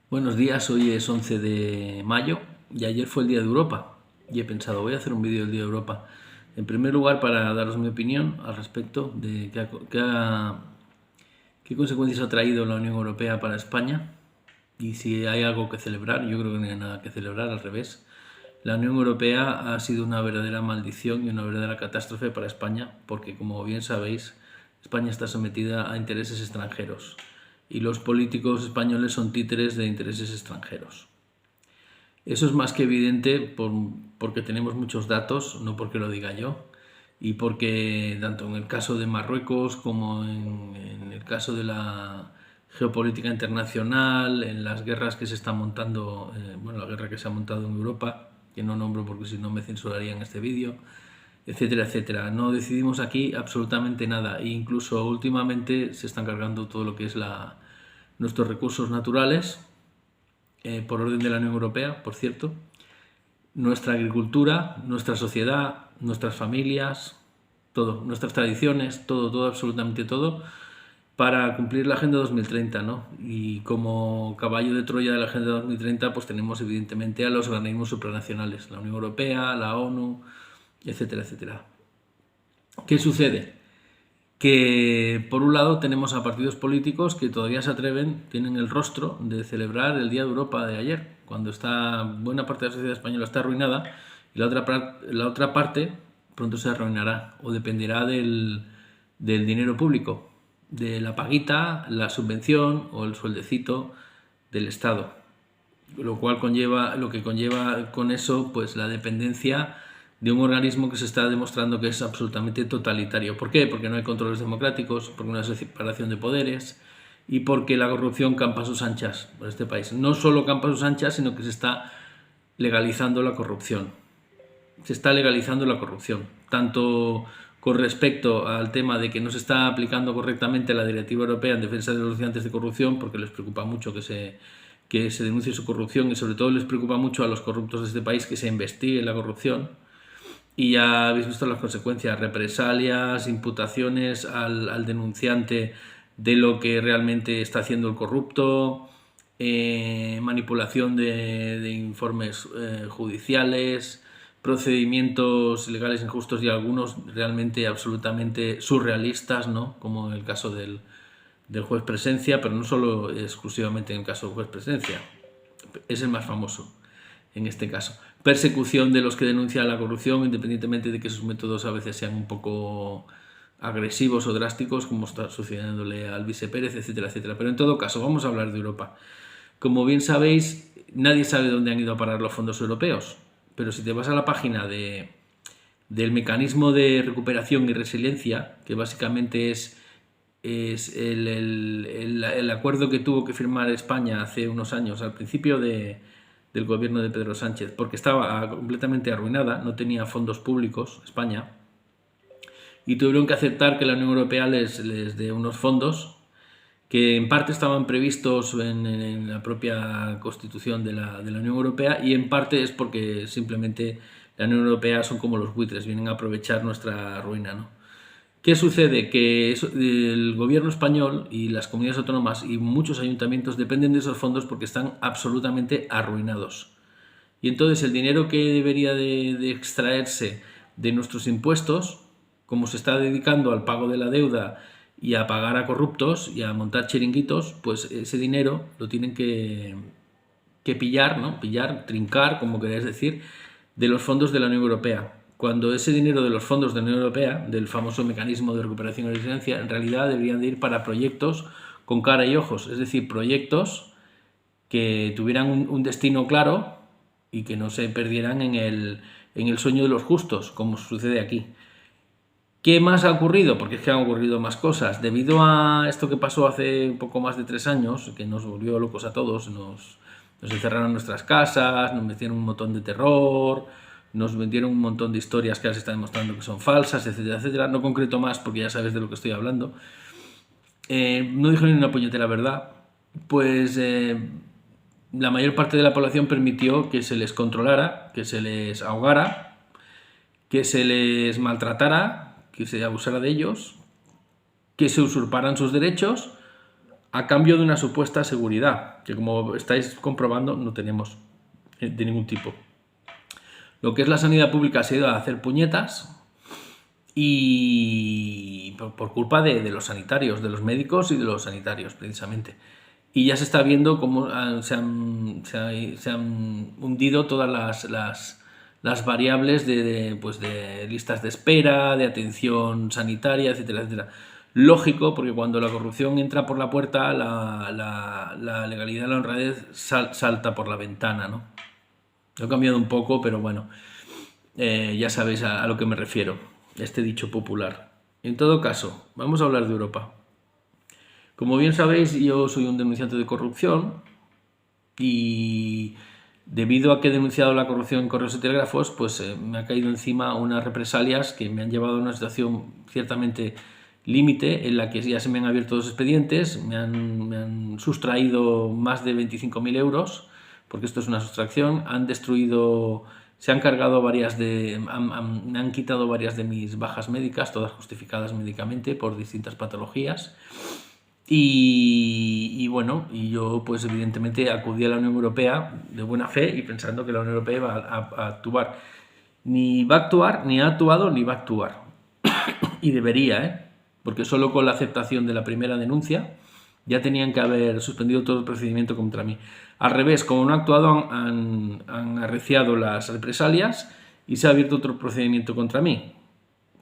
Buenos días, hoy es 11 de mayo y ayer fue el Día de Europa y he pensado, voy a hacer un vídeo del Día de Europa. En primer lugar, para daros mi opinión al respecto de qué consecuencias ha traído la Unión Europea para España y si hay algo que celebrar. Yo creo que no hay nada que celebrar, al revés. La Unión Europea ha sido una verdadera maldición y una verdadera catástrofe para España porque, como bien sabéis, España está sometida a intereses extranjeros y los políticos españoles son títeres de intereses extranjeros. Eso es más que evidente porque tenemos muchos datos, no porque lo diga yo, y porque tanto en el caso de Marruecos como en el caso de la geopolítica internacional, en las guerras que se están montando, bueno, la guerra que se ha montado en Europa, que no nombro porque si no me censurarían este vídeo, etcétera, etcétera. No decidimos aquí absolutamente nada e incluso últimamente se están cargando todo lo que es nuestros recursos naturales, por orden de la Unión Europea, por cierto, nuestra agricultura, nuestra sociedad, nuestras familias, todo, nuestras tradiciones, todo, absolutamente todo, para cumplir la Agenda 2030, ¿no? Y como caballo de Troya de la Agenda 2030, pues tenemos evidentemente a los organismos supranacionales, la Unión Europea, la ONU, etcétera, etcétera. ¿Qué sucede? Que por un lado tenemos a partidos políticos que todavía se atreven, tienen el rostro de celebrar el Día de Europa de ayer, cuando está buena parte de la sociedad española está arruinada y la otra parte pronto se arruinará o dependerá del dinero público, de la paguita, la subvención o el sueldecito del Estado, lo que conlleva con eso, pues la dependencia de un organismo que se está demostrando que es absolutamente totalitario. ¿Por qué? Porque no hay controles democráticos, porque no hay separación de poderes y porque la corrupción campa a sus anchas por este país. No solo campa a sus anchas, sino que se está legalizando la corrupción. Se está legalizando la corrupción, tanto con respecto al tema de que no se está aplicando correctamente la Directiva Europea en defensa de los denunciantes de corrupción, porque les preocupa mucho que se denuncie su corrupción y sobre todo les preocupa mucho a los corruptos de este país que se investigue la corrupción. Y ya habéis visto las consecuencias, represalias, imputaciones al denunciante de lo que realmente está haciendo el corrupto, manipulación de informes judiciales, procedimientos legales injustos y algunos realmente absolutamente surrealistas, ¿no? Como en el caso del juez Presencia, pero no solo exclusivamente en el caso del juez Presencia, es el más famoso en este caso. Persecución de los que denuncian la corrupción, independientemente de que sus métodos a veces sean un poco agresivos o drásticos, como está sucediéndole al Alvise Pérez, etcétera, etcétera. Pero en todo caso, vamos a hablar de Europa. Como bien sabéis, nadie sabe dónde han ido a parar los fondos europeos, pero si te vas a la página del mecanismo de recuperación y resiliencia, que básicamente es el acuerdo que tuvo que firmar España hace unos años, al principio del gobierno de Pedro Sánchez, porque estaba completamente arruinada, no tenía fondos públicos, España, y tuvieron que aceptar que la Unión Europea les dé unos fondos que en parte estaban previstos en la propia Constitución de la Unión Europea y en parte es porque simplemente la Unión Europea son como los buitres, vienen a aprovechar nuestra ruina, ¿no? ¿Qué sucede? Que el gobierno español y las comunidades autónomas y muchos ayuntamientos dependen de esos fondos porque están absolutamente arruinados. Y entonces el dinero que debería de extraerse de nuestros impuestos, como se está dedicando al pago de la deuda y a pagar a corruptos y a montar chiringuitos, pues ese dinero lo tienen que pillar, ¿no? Pillar, trincar, como queréis decir, de los fondos de la Unión Europea. Cuando ese dinero de los fondos de la Unión Europea, del famoso mecanismo de recuperación y resiliencia, en realidad deberían de ir para proyectos con cara y ojos, es decir, proyectos que tuvieran un destino claro y que no se perdieran en el sueño de los justos, como sucede aquí. ¿Qué más ha ocurrido? Porque es que han ocurrido más cosas. Debido a esto que pasó hace un poco más de 3 años, que nos volvió locos a todos, nos encerraron en nuestras casas, nos metieron un montón de terror, nos vendieron un montón de historias que ahora se está demostrando que son falsas, etcétera, etcétera. No concreto más porque ya sabes de lo que estoy hablando. No dijo ni una puñetera verdad. Pues la mayor parte de la población permitió que se les controlara, que se les ahogara, que se les maltratara, que se abusara de ellos, que se usurparan sus derechos a cambio de una supuesta seguridad, que como estáis comprobando no tenemos de ningún tipo. Lo que es la sanidad pública se ha ido a hacer puñetas y por culpa de los sanitarios, de los médicos y de los sanitarios precisamente. Y ya se está viendo cómo se han hundido todas las variables de listas de espera, de atención sanitaria, etcétera, etcétera. Lógico, porque cuando la corrupción entra por la puerta, la legalidad, la honradez salta por la ventana, ¿no? Lo he cambiado un poco, pero bueno, ya sabéis a lo que me refiero, este dicho popular. En todo caso, vamos a hablar de Europa. Como bien sabéis, yo soy un denunciante de corrupción y debido a que he denunciado la corrupción en Correos y Telégrafos, pues me ha caído encima unas represalias que me han llevado a una situación ciertamente límite en la que ya se me han abierto dos expedientes, me han sustraído más de 25.000 euros, porque esto es una sustracción, se han cargado me han quitado varias de mis bajas médicas, todas justificadas médicamente por distintas patologías. Y bueno, y yo pues evidentemente acudí a la Unión Europea de buena fe y pensando que la Unión Europea iba a actuar. Ni va a actuar, ni ha actuado, ni va a actuar. Y debería, porque solo con la aceptación de la primera denuncia ya tenían que haber suspendido todo el procedimiento contra mí. Al revés, como no ha actuado, han arreciado las represalias y se ha abierto otro procedimiento contra mí,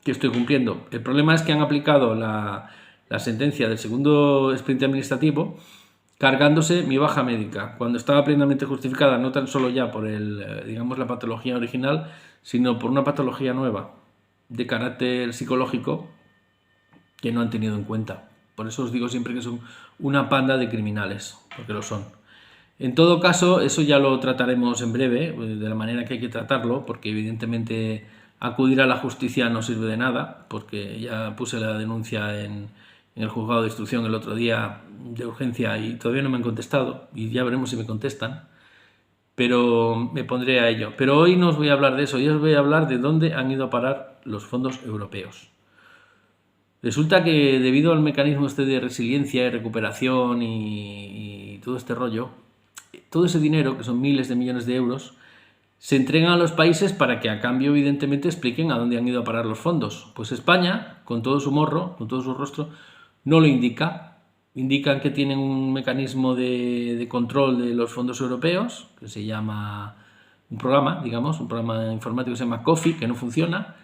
que estoy cumpliendo. El problema es que han aplicado la sentencia del segundo expediente administrativo cargándose mi baja médica, cuando estaba plenamente justificada, no tan solo ya por la patología original, sino por una patología nueva de carácter psicológico que no han tenido en cuenta. Por eso os digo siempre que son una panda de criminales, porque lo son. En todo caso, eso ya lo trataremos en breve, de la manera que hay que tratarlo, porque evidentemente acudir a la justicia no sirve de nada, porque ya puse la denuncia en el juzgado de instrucción el otro día de urgencia y todavía no me han contestado, y ya veremos si me contestan, pero me pondré a ello. Pero hoy no os voy a hablar de eso, hoy os voy a hablar de dónde han ido a parar los fondos europeos. Resulta que debido al mecanismo este de resiliencia y recuperación y todo este rollo, todo ese dinero, que son miles de millones de euros, se entregan a los países para que a cambio evidentemente expliquen a dónde han ido a parar los fondos. Pues España, con todo su morro, con todo su rostro, no lo indica. Indican que tienen un mecanismo de control de los fondos europeos, que se llama un programa informático que se llama COFI, que no funciona,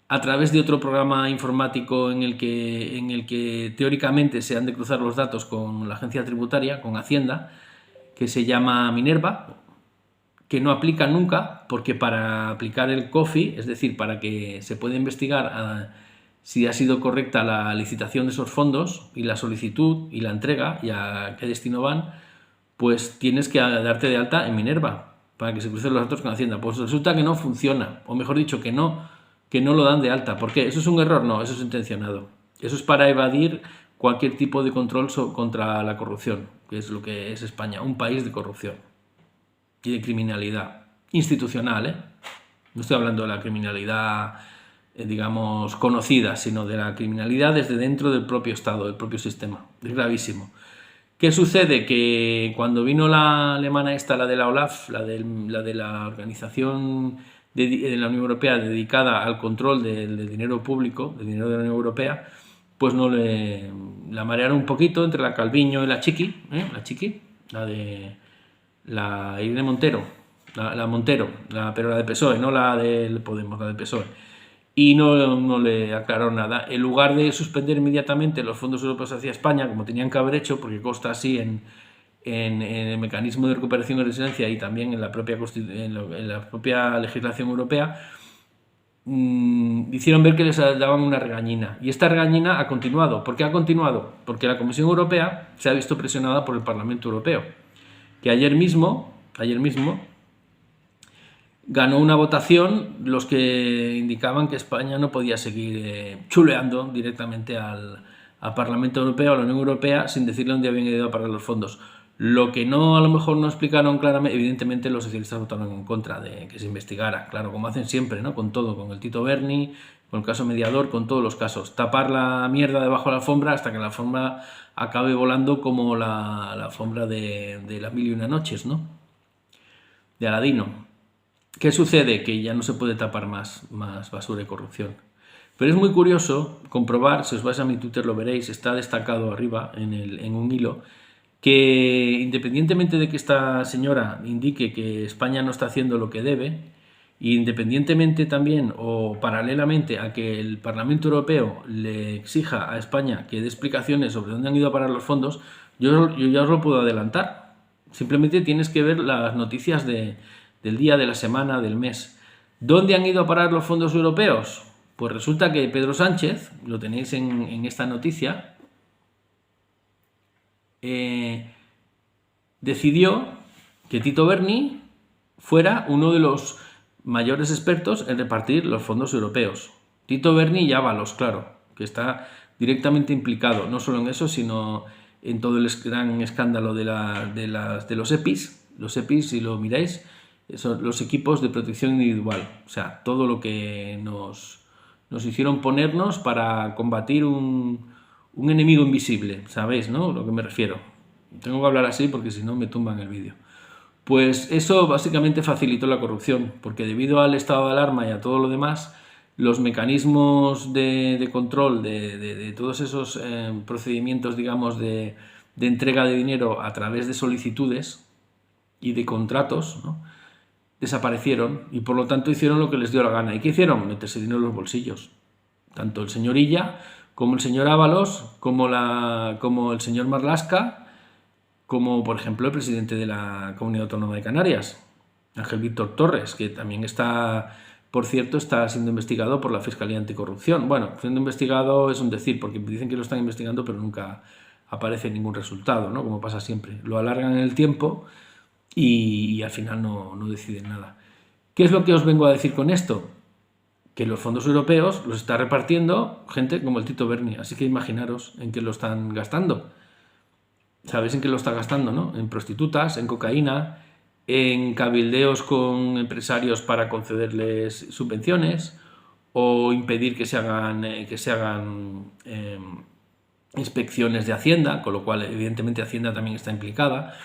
a través de otro programa informático en el que teóricamente se han de cruzar los datos con la agencia tributaria, con Hacienda, que se llama Minerva, que no aplica nunca, porque para aplicar el COFI, es decir, para que se pueda investigar si ha sido correcta la licitación de esos fondos y la solicitud y la entrega y a qué destino van, pues tienes que darte de alta en Minerva para que se crucen los datos con Hacienda. Pues resulta que no funciona, o mejor dicho, que no lo dan de alta. ¿Por qué? ¿Eso es un error? No, eso es intencionado. Eso es para evadir cualquier tipo de control contra la corrupción, que es lo que es España, un país de corrupción y de criminalidad institucional, No estoy hablando de la criminalidad, conocida, sino de la criminalidad desde dentro del propio Estado, del propio sistema. Es gravísimo. ¿Qué sucede? Que cuando vino la alemana esta, la de la OLAF, la de la organización de la Unión Europea dedicada al control del dinero público, del dinero de la Unión Europea, pues la marearon un poquito entre la Calviño y la Chiqui, la Irene Montero, pero la de PSOE, no la del Podemos, la de PSOE. Y no le aclararon nada. En lugar de suspender inmediatamente los fondos europeos hacia España, como tenían que haber hecho, porque consta así en el mecanismo de recuperación y resiliencia y también en la propia legislación europea, hicieron ver que les daban una regañina. Y esta regañina ha continuado. ¿Por qué ha continuado? Porque la Comisión Europea se ha visto presionada por el Parlamento Europeo, que ayer mismo ganó una votación los que indicaban que España no podía seguir chuleando directamente al Parlamento Europeo, a la Unión Europea, sin decirle dónde habían ido a parar los fondos. Lo que no, a lo mejor no explicaron claramente, evidentemente los socialistas votaron en contra de que se investigara, claro, como hacen siempre, ¿no? Con todo, con el Tito Berni, con el caso Mediador, con todos los casos. Tapar la mierda debajo de la alfombra hasta que la alfombra acabe volando como la alfombra de las mil y una noches, ¿no? De Aladino. ¿Qué sucede? Que ya no se puede tapar más basura y corrupción. Pero es muy curioso comprobar, si os vais a mi Twitter lo veréis, está destacado arriba en un hilo, que independientemente de que esta señora indique que España no está haciendo lo que debe, e independientemente también o paralelamente a que el Parlamento Europeo le exija a España que dé explicaciones sobre dónde han ido a parar los fondos, yo ya os lo puedo adelantar. Simplemente tienes que ver las noticias del día, de la semana, del mes. ¿Dónde han ido a parar los fondos europeos? Pues resulta que Pedro Sánchez, lo tenéis en esta noticia, decidió que Tito Berni fuera uno de los mayores expertos en repartir los fondos europeos. Tito Berni y Ábalos, claro, que está directamente implicado, no solo en eso, sino en todo el gran escándalo de los EPIs. Los EPIs, si lo miráis, son los equipos de protección individual. O sea, todo lo que nos hicieron ponernos para combatir un enemigo invisible. ¿Sabéis, no? Lo que me refiero. Tengo que hablar así porque si no me tumban el vídeo. Pues eso básicamente facilitó la corrupción, porque debido al estado de alarma y a todo lo demás, los mecanismos de control de todos esos procedimientos, digamos, de entrega de dinero a través de solicitudes y de contratos, ¿no?, desaparecieron y por lo tanto hicieron lo que les dio la gana. ¿Y qué hicieron? Meterse dinero en los bolsillos. Tanto el señor Illa, como el señor Ábalos, como el señor Marlaska, como por ejemplo el presidente de la Comunidad Autónoma de Canarias, Ángel Víctor Torres, que también está, por cierto, está siendo investigado por la Fiscalía Anticorrupción. Bueno, siendo investigado es un decir, porque dicen que lo están investigando, pero nunca aparece ningún resultado, ¿no? Como pasa siempre. Lo alargan en el tiempo y al final no deciden nada. ¿Qué es lo que os vengo a decir con esto? Que los fondos europeos los está repartiendo gente como el Tito Berni, así que imaginaros en qué lo están gastando. ¿Sabéis en qué lo está gastando, no? En prostitutas, en cocaína, en cabildeos con empresarios para concederles subvenciones o impedir que se hagan inspecciones de Hacienda, con lo cual evidentemente Hacienda también está implicada,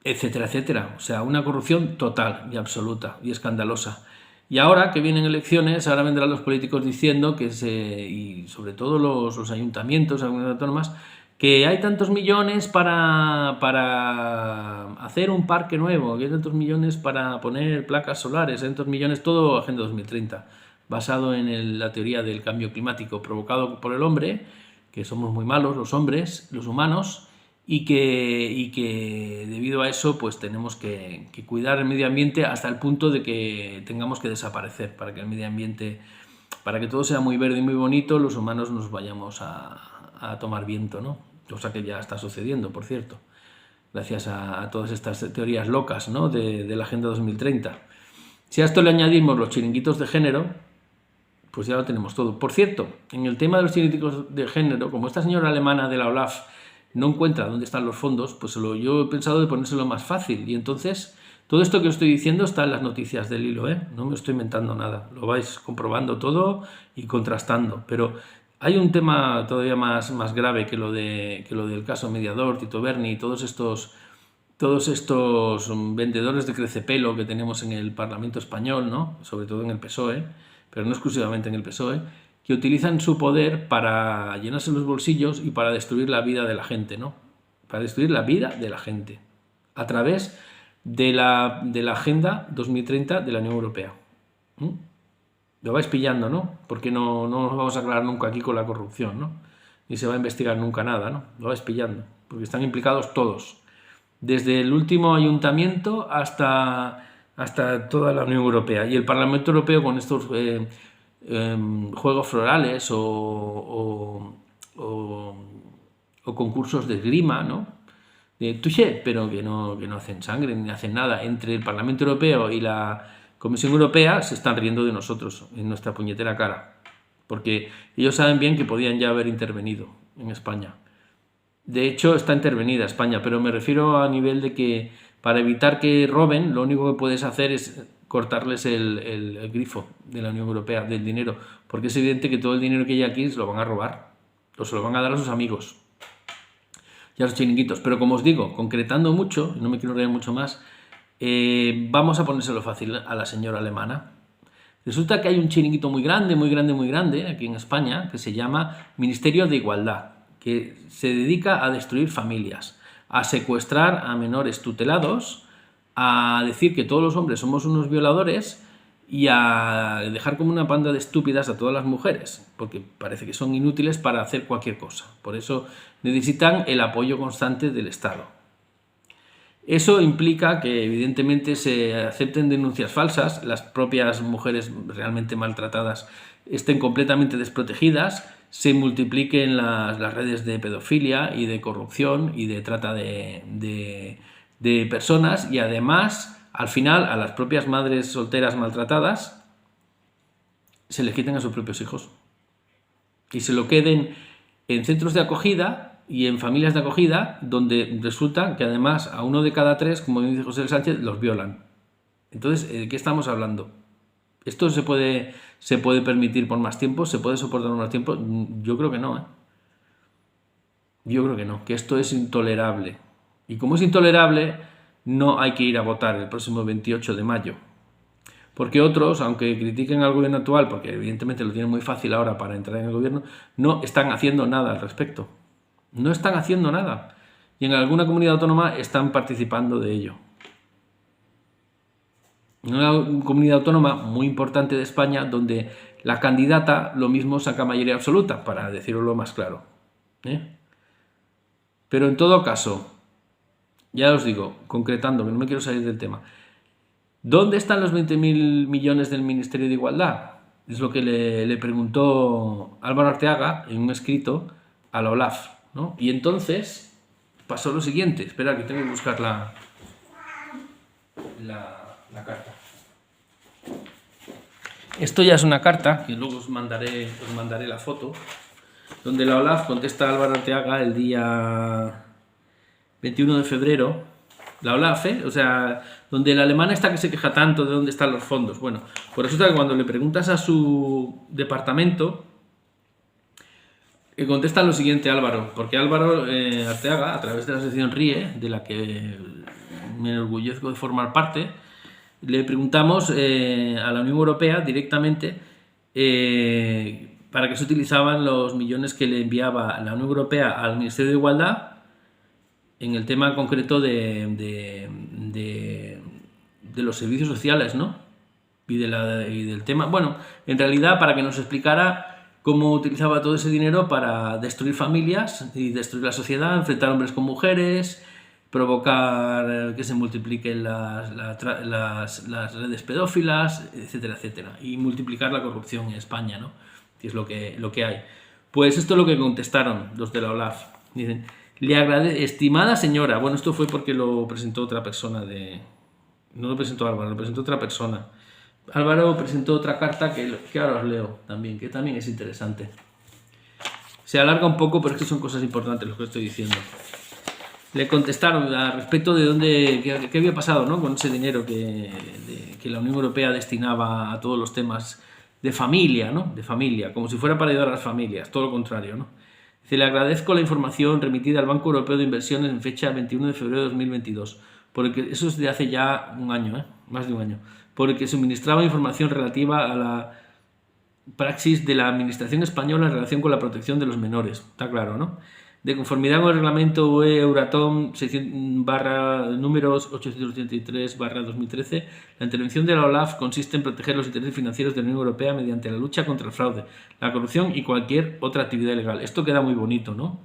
etcétera, etcétera. O sea, una corrupción total y absoluta y escandalosa. Y ahora que vienen elecciones, ahora vendrán los políticos diciendo y sobre todo los ayuntamientos, algunas autónomas, que hay tantos millones para hacer un parque nuevo, que hay tantos millones para poner placas solares, hay tantos millones, todo Agenda 2030, basado en la teoría del cambio climático provocado por el hombre, que somos muy malos los hombres, los humanos, y que debido a eso pues tenemos que cuidar el medio ambiente hasta el punto de que tengamos que desaparecer para que el medio ambiente, para que todo sea muy verde y muy bonito, los humanos nos vayamos a tomar viento, ¿no? Cosa que ya está sucediendo, por cierto, gracias a todas estas teorías locas, ¿no?, de la Agenda 2030. Si a esto le añadimos los chiringuitos de género, pues ya lo tenemos todo. Por cierto, en el tema de los chiringuitos de género, como esta señora alemana de la OLAF no encuentra dónde están los fondos, pues yo he pensado de ponérselo más fácil. Y entonces, todo esto que os estoy diciendo está en las noticias del hilo, ¿eh? No me estoy inventando nada. Lo vais comprobando todo y contrastando. Pero hay un tema todavía más grave que lo del caso Mediador, Tito Berni y todos estos vendedores de crecepelo que tenemos en el Parlamento español, ¿no?, sobre todo en el PSOE, pero no exclusivamente en el PSOE, que utilizan su poder para llenarse los bolsillos y para destruir la vida de la gente, ¿no? Para destruir la vida de la gente a través de la Agenda 2030 de la Unión Europea. Lo vais pillando, ¿no? Porque no nos vamos a aclarar nunca aquí con la corrupción, ¿no? Ni se va a investigar nunca nada, ¿no? Lo vais pillando, porque están implicados todos. Desde el último ayuntamiento hasta toda la Unión Europea. Y el Parlamento Europeo con estos juegos florales o concursos de esgrima, ¿no?, de touché, pero que no hacen sangre ni hacen nada. Entre el Parlamento Europeo y la Comisión Europea se están riendo de nosotros en nuestra puñetera cara, porque ellos saben bien que podían ya haber intervenido en España. De hecho, está intervenida España, pero me refiero a nivel de que para evitar que roben, lo único que puedes hacer es cortarles el grifo de la Unión Europea, del dinero, porque es evidente que todo el dinero que hay aquí se lo van a robar, o se lo van a dar a sus amigos y a los chiringuitos. Pero como os digo, concretando mucho, no me quiero reír mucho más, vamos a ponérselo fácil a la señora alemana. Resulta que hay un chiringuito muy grande, muy grande, muy grande aquí en España que se llama Ministerio de Igualdad, que se dedica a destruir familias, a secuestrar a menores tutelados, a decir que todos los hombres somos unos violadores y a dejar como una panda de estúpidas a todas las mujeres, porque parece que son inútiles para hacer cualquier cosa. Por eso necesitan el apoyo constante del Estado. Eso implica que evidentemente se acepten denuncias falsas, las propias mujeres realmente maltratadas estén completamente desprotegidas, se multipliquen las redes de pedofilia y de corrupción y de trata de personas, y además al final a las propias madres solteras maltratadas se les quiten a sus propios hijos y se lo queden en centros de acogida y en familias de acogida, donde resulta que además a 1 de cada 3, como dice José Sánchez, los violan. Entonces, ¿de qué estamos hablando? ¿Esto se puede permitir por más tiempo? ¿Se puede soportar por más tiempo? Yo creo que no, ¿eh? Yo creo que no, que esto es intolerable. Y como es intolerable, no hay que ir a votar el próximo 28 de mayo. Porque otros, aunque critiquen al gobierno actual, porque evidentemente lo tienen muy fácil ahora para entrar en el gobierno, no están haciendo nada al respecto. No están haciendo nada. Y en alguna comunidad autónoma están participando de ello. En una comunidad autónoma muy importante de España, donde la candidata lo mismo saca mayoría absoluta, para decirlo más claro. Pero en todo caso, ya os digo, concretando, que no me quiero salir del tema, ¿dónde están los 20.000 millones del Ministerio de Igualdad? Es lo que le preguntó Álvaro Arteaga en un escrito a la OLAF, ¿no? Y entonces pasó lo siguiente. Espera, que tengo que buscar la carta. Esto ya es una carta, que luego os mandaré la foto, donde la OLAF contesta a Álvaro Arteaga el día 21 de febrero. La OLAF, o sea, donde la alemana está que se queja tanto de dónde están los fondos. Bueno, pues resulta que cuando le preguntas a su departamento, contesta lo siguiente Álvaro, porque Álvaro Arteaga, a través de la asociación RIE, de la que me enorgullezco de formar parte, le preguntamos a la Unión Europea directamente para qué se utilizaban los millones que le enviaba la Unión Europea al Ministerio de Igualdad en el tema concreto de los servicios sociales, ¿no? Y del tema, bueno, en realidad para que nos explicara cómo utilizaba todo ese dinero para destruir familias y destruir la sociedad, enfrentar hombres con mujeres, provocar que se multipliquen las redes pedófilas, etcétera, etcétera, y multiplicar la corrupción en España, ¿no? Que es lo que hay. Pues esto es lo que contestaron los de la OLAF. Dicen: le agradezco, estimada señora. Bueno, esto fue porque lo presentó otra persona no lo presentó Álvaro, lo presentó otra persona. Álvaro presentó otra carta que ahora os leo también, que también es interesante. Se alarga un poco, pero es que son cosas importantes lo que estoy diciendo. Le contestaron al respecto de qué había pasado, ¿no?, con ese dinero que la Unión Europea destinaba a todos los temas de familia, ¿no?, de familia, como si fuera para ayudar a las familias, todo lo contrario, ¿no? Dice: le agradezco la información remitida al Banco Europeo de Inversiones en fecha 21 de febrero de 2022, porque eso es de hace ya un año, más de un año, porque suministraba información relativa a la praxis de la Administración española en relación con la protección de los menores. Está claro, ¿no? De conformidad con el reglamento UE Euratom números 883/2013, la intervención de la OLAF consiste en proteger los intereses financieros de la Unión Europea mediante la lucha contra el fraude, la corrupción y cualquier otra actividad ilegal. Esto queda muy bonito, ¿no?,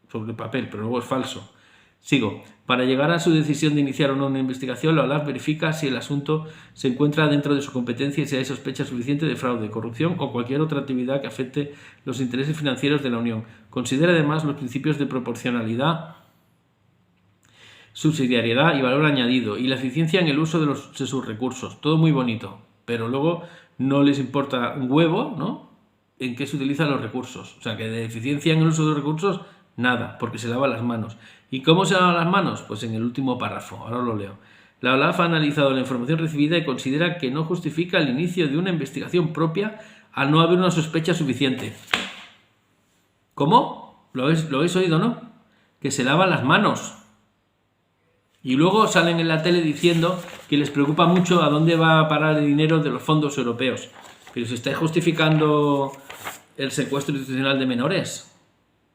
sobre el papel, pero luego es falso. Sigo. Para llegar a su decisión de iniciar o no una investigación, la OLAF verifica si el asunto se encuentra dentro de su competencia y si hay sospecha suficiente de fraude, corrupción o cualquier otra actividad que afecte los intereses financieros de la Unión. Considera además los principios de proporcionalidad, subsidiariedad y valor añadido y la eficiencia en el uso de sus recursos. Todo muy bonito, pero luego no les importa un huevo, ¿no?, en qué se utilizan los recursos. O sea, que de eficiencia en el uso de los recursos, Nada, porque se lava las manos. ¿Y cómo se lava las manos? Pues en el último párrafo, ahora lo leo. La OLAF ha analizado la información recibida y considera que no justifica el inicio de una investigación propia al no haber una sospecha suficiente. ¿Cómo? ¿Lo habéis oído, no? Que se lavan las manos. Y luego salen en la tele diciendo que les preocupa mucho a dónde va a parar el dinero de los fondos europeos. Pero se está justificando el secuestro institucional de menores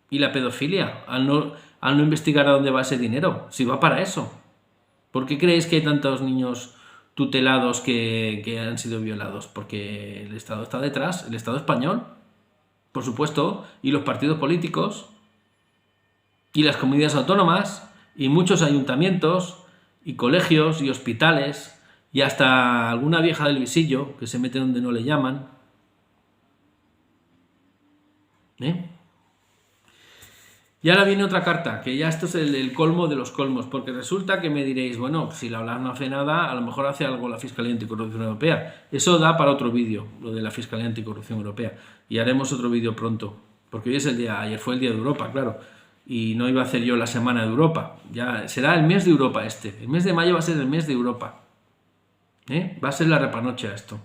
y la pedofilia al no investigar a dónde va ese dinero, si va para eso. ¿Por qué creéis que hay tantos niños tutelados que han sido violados? Porque el Estado está detrás, el Estado español, por supuesto, y los partidos políticos, y las comunidades autónomas, y muchos ayuntamientos, y colegios, y hospitales, y hasta alguna vieja del visillo que se mete donde no le llaman. Y ahora viene otra carta, que ya esto es el colmo de los colmos, porque resulta que me diréis, bueno, si la OLAF no hace nada, a lo mejor hace algo la Fiscalía Anticorrupción Europea. Eso da para otro vídeo, lo de la Fiscalía Anticorrupción Europea, y haremos otro vídeo pronto, porque hoy es ayer fue el Día de Europa, claro, y no iba a hacer yo la Semana de Europa, ya será el mes de Europa el mes de mayo va a ser el mes de Europa, va a ser la repanocha esto.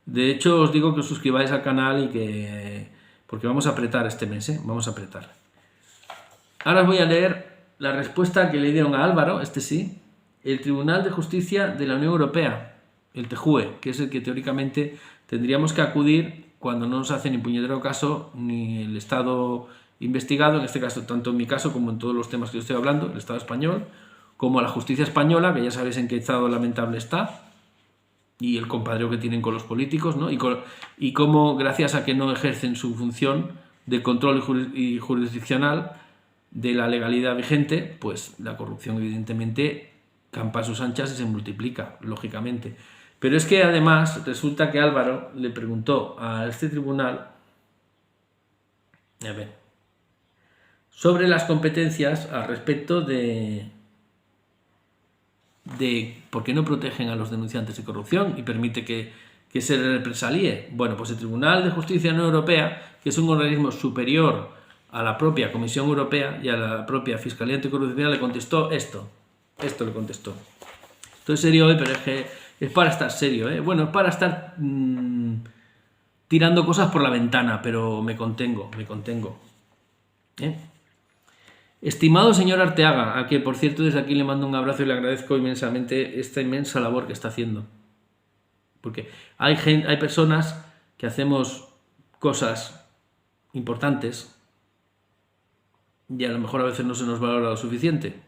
De hecho, os digo que os suscribáis al canal y que... porque vamos a apretar este mes, vamos a apretar. Ahora os voy a leer la respuesta que le dieron a Álvaro, sí, el Tribunal de Justicia de la Unión Europea, el TJUE, que es el que teóricamente tendríamos que acudir cuando no nos hace ni puñetero caso ni el Estado investigado, en este caso tanto en mi caso como en todos los temas que yo estoy hablando, el Estado español, como la justicia española, que ya sabéis en qué estado lamentable está, y el compadreo que tienen con los políticos, ¿no? Y cómo, gracias a que no ejercen su función de control y jurisdiccional de la legalidad vigente, pues la corrupción evidentemente campa a sus anchas y se multiplica, lógicamente. Pero es que además resulta que Álvaro le preguntó a este tribunal sobre las competencias al respecto de por qué no protegen a los denunciantes de corrupción y permite que se represalie. Bueno, pues el Tribunal de Justicia de la Unión Europea, que es un organismo superior a la propia Comisión Europea y a la propia Fiscalía Anticorrupción, le contestó esto le contestó. Estoy serio hoy, pero es que es para estar serio, Bueno, es para estar tirando cosas por la ventana, pero me contengo. Estimado señor Arteaga, a que por cierto desde aquí le mando un abrazo y le agradezco inmensamente esta inmensa labor que está haciendo. Porque hay personas que hacemos cosas importantes y a lo mejor a veces no se nos valora lo suficiente.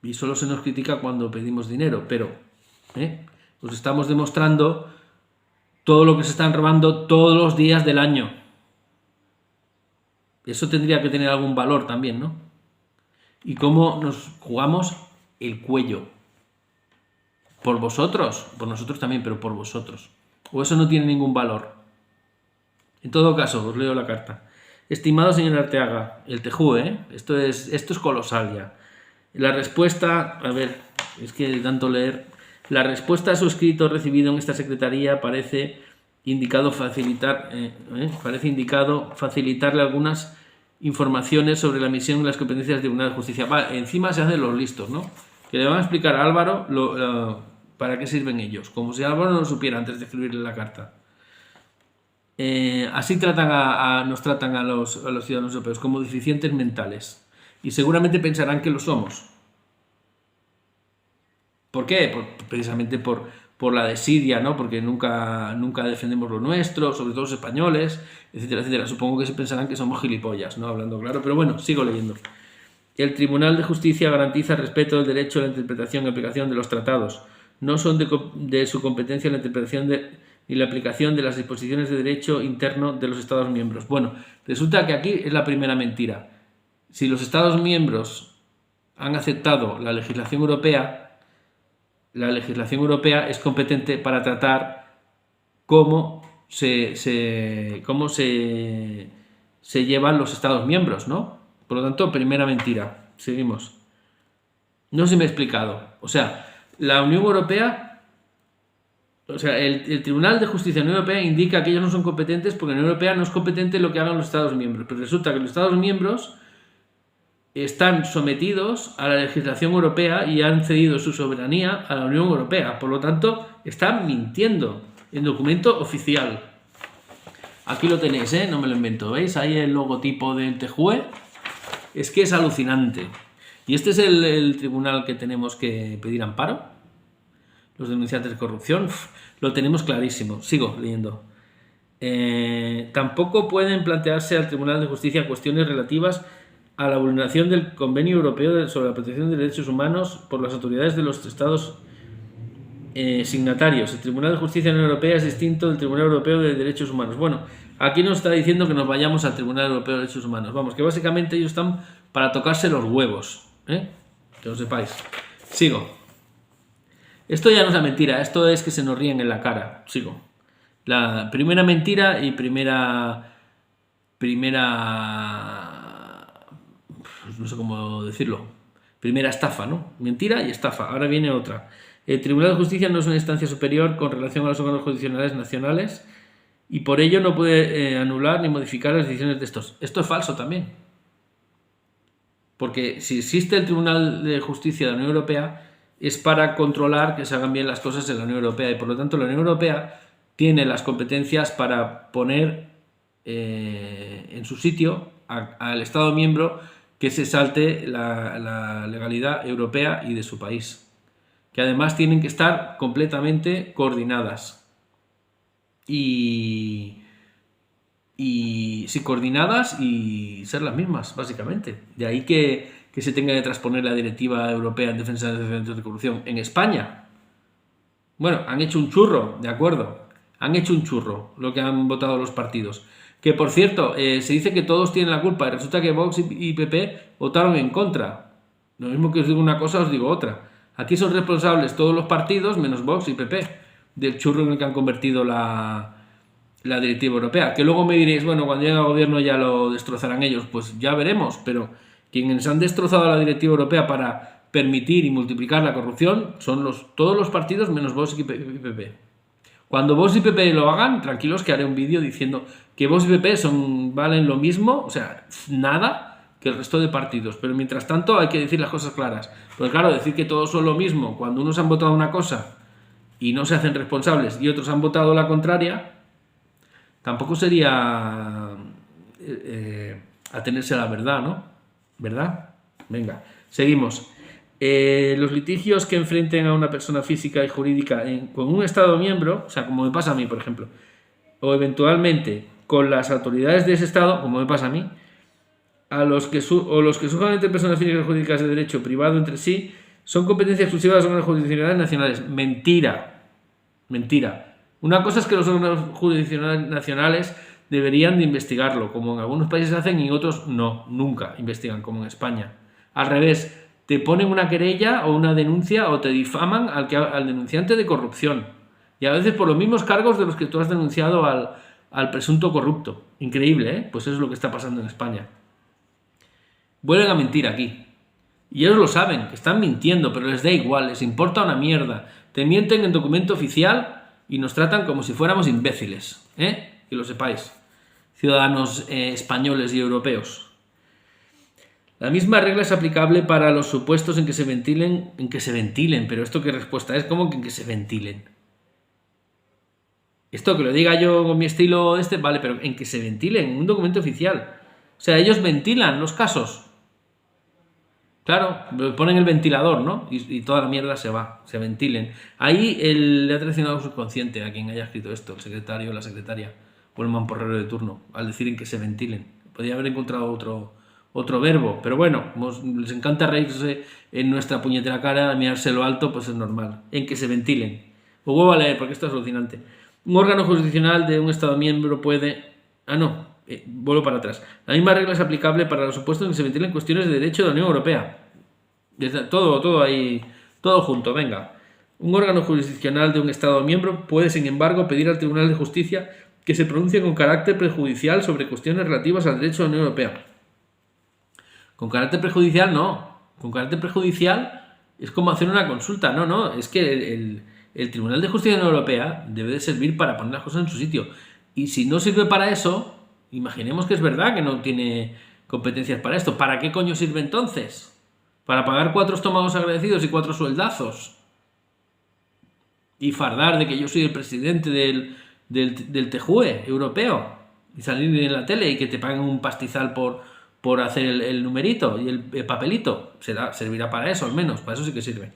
Y solo se nos critica cuando pedimos dinero, pero os estamos demostrando todo lo que se están robando todos los días del año. Eso tendría que tener algún valor también, ¿no? Y cómo nos jugamos el cuello. Por vosotros, por nosotros también, pero por vosotros. O eso no tiene ningún valor. En todo caso, os leo la carta. Estimado señor Arteaga, el TJUE, esto es colosal ya. La respuesta, a ver, es que de tanto leer, la respuesta a su escrito recibido en esta secretaría parece indicado facilitarle algunas informaciones sobre la misión y las competencias del Tribunal de Justicia. Encima se hacen los listos, ¿no? Que le van a explicar a Álvaro para qué sirven ellos, como si Álvaro no lo supiera antes de escribirle la carta. Así nos tratan a los ciudadanos europeos, como deficientes mentales. Y seguramente pensarán que lo somos. ¿Por qué? Precisamente por la desidia, ¿no? Porque nunca defendemos lo nuestro, sobre todo los españoles, etcétera, etcétera. Supongo que se pensarán que somos gilipollas, ¿no? Hablando claro, pero bueno, sigo leyendo. El Tribunal de Justicia garantiza el respeto del derecho a la interpretación y aplicación de los tratados. No son de su competencia la interpretación ni la aplicación de las disposiciones de derecho interno de los Estados miembros. Bueno, resulta que aquí es la primera mentira. Si los Estados miembros han aceptado la legislación europea es competente para tratar cómo se llevan los Estados miembros, ¿no? Por lo tanto, primera mentira. Seguimos. No se me ha explicado. O sea, la Unión Europea O sea, el Tribunal de Justicia de la Unión Europea indica que ellos no son competentes porque la Unión Europea no es competente en lo que hagan los Estados miembros. Pero resulta que los Estados miembros están sometidos a la legislación europea y han cedido su soberanía a la Unión Europea. Por lo tanto, están mintiendo en documento oficial. Aquí lo tenéis, ¿eh? No me lo invento. ¿Veis? Ahí el logotipo del TJUE. Es que es alucinante. Y este es el tribunal que tenemos que pedir amparo. Los denunciantes de corrupción. Lo tenemos clarísimo. Sigo leyendo. Tampoco pueden plantearse al Tribunal de Justicia cuestiones relativas a la vulneración del Convenio Europeo sobre la Protección de Derechos Humanos por las autoridades de los Estados signatarios. El Tribunal de Justicia de la Unión Europea es distinto del Tribunal Europeo de Derechos Humanos. Bueno, aquí nos está diciendo que nos vayamos al Tribunal Europeo de Derechos Humanos. Vamos, que básicamente ellos están para tocarse los huevos. Que lo sepáis. Sigo. Esto ya no es la mentira, esto es que se nos ríen en la cara. Sigo. La primera mentira y primera no sé cómo decirlo, primera estafa, ¿no? Mentira y estafa. Ahora viene otra. El Tribunal de Justicia no es una instancia superior con relación a los órganos judiciales nacionales y por ello no puede anular ni modificar las decisiones de estos. Esto es falso también. Porque si existe el Tribunal de Justicia de la Unión Europea es para controlar que se hagan bien las cosas en la Unión Europea y por lo tanto la Unión Europea tiene las competencias para poner en su sitio al Estado miembro que se salte la legalidad europea y de su país, que además tienen que estar completamente coordinadas y sí, coordinadas y ser las mismas, básicamente. De ahí que se tenga que transponer la Directiva Europea en Defensa de Delitos de Corrupción. En España, bueno, han hecho un churro, de acuerdo, han hecho un churro lo que han votado los partidos. Que por cierto, se dice que todos tienen la culpa y resulta que Vox y PP votaron en contra. Lo mismo que os digo una cosa, os digo otra. Aquí son responsables todos los partidos, menos Vox y PP, del churro en el que han convertido la directiva europea. Que luego me diréis, bueno, cuando llegue al gobierno ya lo destrozarán ellos. Pues ya veremos, pero quienes han destrozado la directiva europea para permitir y multiplicar la corrupción son todos los partidos menos Vox y PP. Cuando Vox y PP lo hagan, tranquilos que haré un vídeo diciendo que Vox y PP valen lo mismo, o sea, nada que el resto de partidos. Pero mientras tanto hay que decir las cosas claras. Porque claro, decir que todos son lo mismo, cuando unos han votado una cosa y no se hacen responsables y otros han votado la contraria, tampoco sería atenerse a la verdad, ¿no? ¿Verdad? Venga, seguimos. Los litigios que enfrenten a una persona física y jurídica con un Estado miembro, o sea, como me pasa a mí, por ejemplo, o eventualmente con las autoridades de ese Estado, como me pasa a mí, los que surjan entre personas físicas y jurídicas de derecho privado entre sí, son competencia exclusiva de los órganos jurisdiccionales nacionales. Mentira. Mentira. Una cosa es que los órganos jurisdiccionales nacionales deberían de investigarlo, como en algunos países hacen y en otros no, nunca investigan, como en España. Al revés, te ponen una querella o una denuncia o te difaman al denunciante de corrupción. Y a veces por los mismos cargos de los que tú has denunciado al presunto corrupto. Increíble, ¿eh? Pues eso es lo que está pasando en España. Vuelven a mentir aquí. Y ellos lo saben, que están mintiendo, pero les da igual, les importa una mierda. Te mienten en documento oficial y nos tratan como si fuéramos imbéciles, ¿eh? Que lo sepáis, ciudadanos españoles y europeos. La misma regla es aplicable para los supuestos en que se ventilen, pero ¿esto qué respuesta es? ¿Cómo que en que se ventilen? Esto que lo diga yo con mi estilo vale, pero en que se ventilen, en un documento oficial. O sea, ellos ventilan los casos. Claro, ponen el ventilador, ¿no? Y toda la mierda se ventilen. Ahí le ha traicionado el subconsciente a quien haya escrito esto, el secretario o la secretaria, o el mamporrero de turno, al decir en que se ventilen. Podría haber encontrado otro verbo, pero bueno, les encanta reírse en nuestra puñetera cara, mirárselo alto, pues es normal. En que se ventilen. Os vuelvo a leer porque esto es alucinante. Un órgano jurisdiccional de un Estado miembro puede... vuelvo para atrás. La misma regla es aplicable para los supuestos en que se ventilen cuestiones de derecho de la Unión Europea. Todo ahí, todo junto, venga. Un órgano jurisdiccional de un Estado miembro puede, sin embargo, pedir al Tribunal de Justicia que se pronuncie con carácter prejudicial sobre cuestiones relativas al derecho de la Unión Europea. Con carácter prejudicial no. Con carácter prejudicial es como hacer una consulta. No, es que El Tribunal de Justicia de la Unión Europea debe de servir para poner las cosas en su sitio. Y si no sirve para eso, imaginemos que es verdad que no tiene competencias para esto. ¿Para qué coño sirve entonces? ¿Para pagar 4 estómagos agradecidos y 4 sueldazos? Y fardar de que yo soy el presidente del TJUE europeo. Y salir en la tele y que te paguen un pastizal por hacer el numerito y el papelito. Servirá para eso, al menos. Para eso sí que sirve.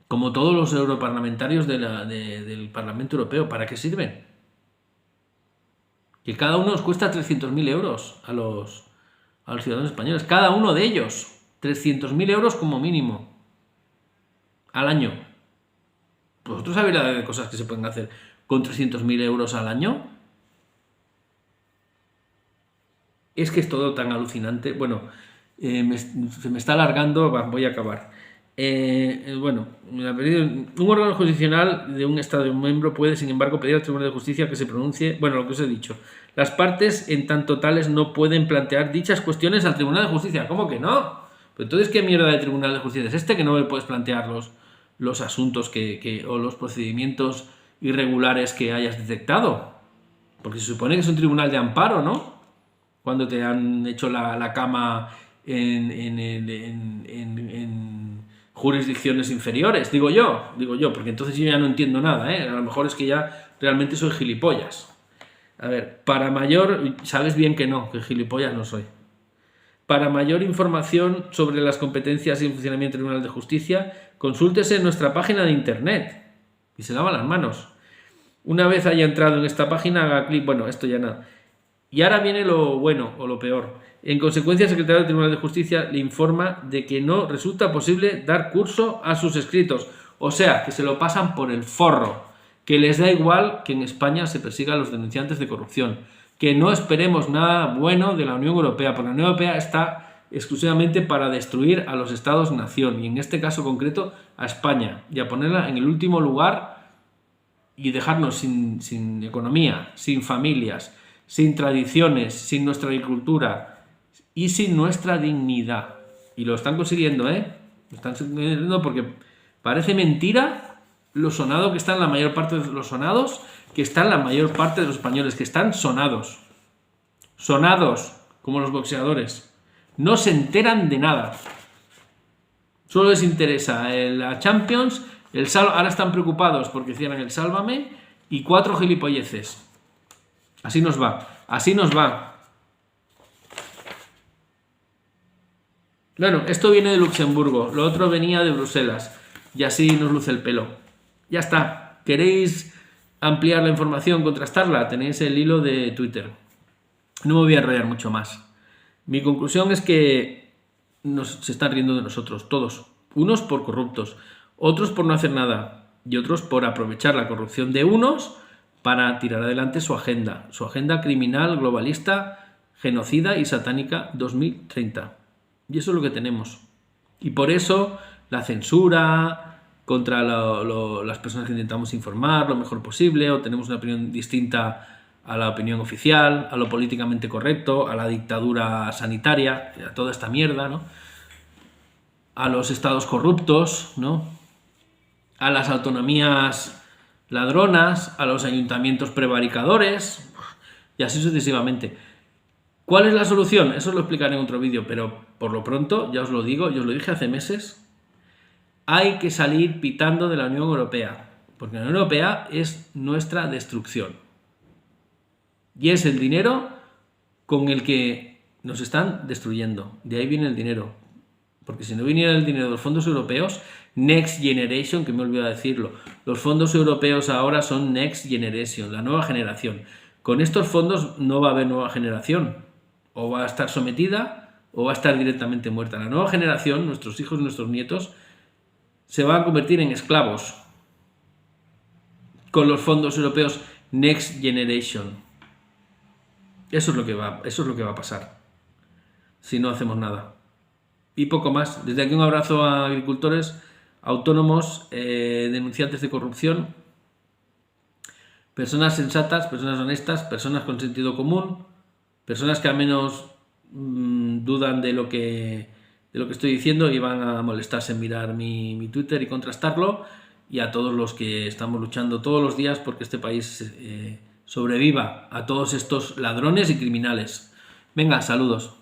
Como todos los europarlamentarios del Parlamento Europeo. ¿Para qué sirven? Que cada uno nos cuesta 300.000 euros a los ciudadanos españoles. Cada uno de ellos. 300.000 euros como mínimo. Al año. ¿Vosotros sabéis la de cosas que se pueden hacer con 300.000 euros al año? Es que es todo tan alucinante. Bueno, se me está alargando, voy a acabar. Bueno, un órgano jurisdiccional de un Estado miembro puede, sin embargo, pedir al Tribunal de Justicia que se pronuncie. Bueno, lo que os he dicho. Las partes, en tanto tales, no pueden plantear dichas cuestiones al Tribunal de Justicia. ¿Cómo que no? Pero entonces, ¿qué mierda de Tribunal de Justicia es este que no le puedes plantear los asuntos o los procedimientos irregulares que hayas detectado? Porque se supone que es un tribunal de amparo, ¿no? Cuando te han hecho la cama en jurisdicciones inferiores, digo yo, porque entonces yo ya no entiendo nada, ¿eh? A lo mejor es que ya realmente soy gilipollas. A ver, para mayor, sabes bien que no, que gilipollas no soy. Para mayor información sobre las competencias y el funcionamiento del Tribunal de Justicia, consúltese en nuestra página de internet y se lava las manos. Una vez haya entrado en esta página, haga clic, bueno, esto ya nada. Y ahora viene lo bueno o lo peor. En consecuencia, el secretario del Tribunal de Justicia le informa de que no resulta posible dar curso a sus escritos. O sea, que se lo pasan por el forro. Que les da igual que en España se persiga a los denunciantes de corrupción. Que no esperemos nada bueno de la Unión Europea, porque la Unión Europea está exclusivamente para destruir a los Estados-nación, y en este caso concreto a España, y a ponerla en el último lugar y dejarnos sin economía, sin familias, sin tradiciones, sin nuestra agricultura y sin nuestra dignidad. Y lo están consiguiendo, ¿eh? Lo están consiguiendo porque parece mentira lo sonado que están la mayor parte de los sonados, que están la mayor parte de los españoles, que están sonados. Sonados, como los boxeadores. No se enteran de nada. Solo les interesa la Champions, ahora están preocupados porque cierran el Sálvame y 4 gilipolleces. Así nos va, así nos va. Bueno, esto viene de Luxemburgo, lo otro venía de Bruselas, y así nos luce el pelo. Ya está. ¿Queréis ampliar la información, contrastarla? Tenéis el hilo de Twitter. No me voy a enrollar mucho más. Mi conclusión es que se están riendo de nosotros, todos. Unos por corruptos, otros por no hacer nada, y otros por aprovechar la corrupción de unos para tirar adelante su agenda criminal, globalista, genocida y satánica 2030. Y eso es lo que tenemos. Y por eso la censura contra las personas que intentamos informar lo mejor posible, o tenemos una opinión distinta a la opinión oficial, a lo políticamente correcto, a la dictadura sanitaria, a toda esta mierda, ¿no? A los estados corruptos, ¿no? A las autonomías ladronas, a los ayuntamientos prevaricadores, y así sucesivamente. ¿Cuál es la solución? Eso lo explicaré en otro vídeo, pero por lo pronto, ya os lo digo, yo os lo dije hace meses, hay que salir pitando de la Unión Europea, porque la Unión Europea es nuestra destrucción. Y es el dinero con el que nos están destruyendo. De ahí viene el dinero. Porque si no viniera el dinero de los fondos europeos, Next Generation, que me he olvidado decirlo, los fondos europeos ahora son Next Generation, la nueva generación. Con estos fondos no va a haber nueva generación. O va a estar sometida o va a estar directamente muerta. La nueva generación, nuestros hijos y nuestros nietos, se van a convertir en esclavos con los fondos europeos Next Generation. Eso es lo que va a pasar si no hacemos nada. Y poco más. Desde aquí un abrazo a agricultores, autónomos, denunciantes de corrupción, personas sensatas, personas honestas, personas con sentido común, personas que al menos dudan de lo que estoy diciendo y van a molestarse en mirar mi Twitter y contrastarlo. y a todos los que estamos luchando todos los días porque este país sobreviva a todos estos ladrones y criminales. Venga, saludos.